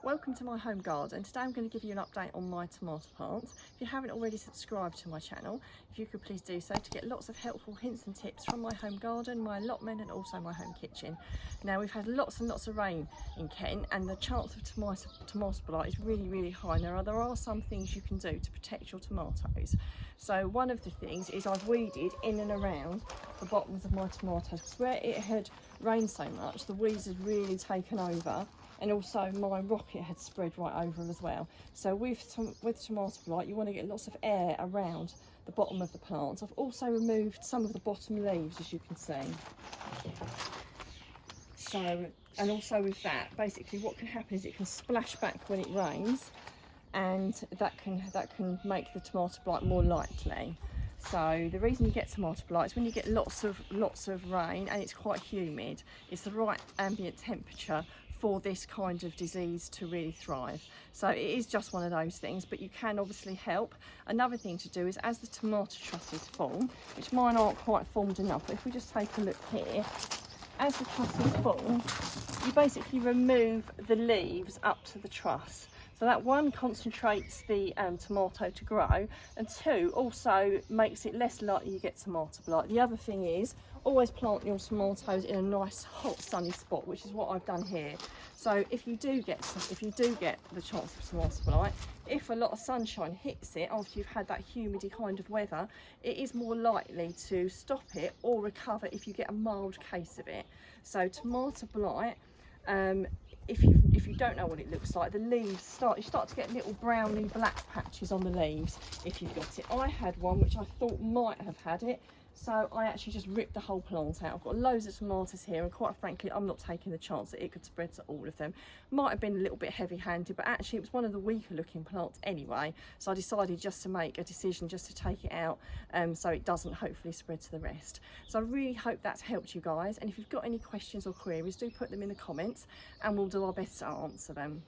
Welcome to my home garden. Today I'm going to give you an update on my tomato plants. If you haven't already subscribed to my channel, if you could please do so to get lots of helpful hints and tips from my home garden, my allotment and also my home kitchen. Now we've had lots and lots of rain in Kent and the chance of tomato blight is really high. Now there are some things you can do to protect your tomatoes. So one of the things is I've weeded in and around the bottoms of my tomatoes because where it had rained so much the weeds had really taken over. And also my rocket had spread right over as well. So with tomato blight, you want to get lots of air around the bottom of the plants. I've also removed some of the bottom leaves, as you can see. So, and also with that, basically what can happen is it can splash back when it rains, and that can make the tomato blight more likely. So the reason you get tomato blight is when you get lots of rain and it's quite humid. It's the right ambient temperature for this kind of disease to really thrive. So it is just one of those things, but you can obviously help. Another thing to do is as the tomato trusses form, which mine aren't quite formed enough, but if we just take a look here, as the trusses form, you basically remove the leaves up to the truss. So that one concentrates the tomato to grow, and two also makes it less likely you get tomato blight. The other thing is always plant your tomatoes in a nice hot sunny spot, which is what I've done here. So if you do get the chance of tomato blight, if a lot of sunshine hits it after you've had that humidity kind of weather, it is more likely to stop it or recover if you get a mild case of it. So tomato blight, if you don't know what it looks like, the leaves you start to get little browny black patches on the leaves if you've got it. I had one which I thought might have had it, so I actually just ripped the whole plant out. I've got loads of tomatoes here, and quite frankly I'm not taking the chance that it could spread to all of them. Might have been a little bit heavy-handed, but actually it was one of the weaker looking plants anyway, so I decided just to make a decision just to take it out so it doesn't hopefully spread to the rest. So I really hope that's helped you guys, and if you've got any questions or queries, do put them in the comments and we'll do our best to answer them.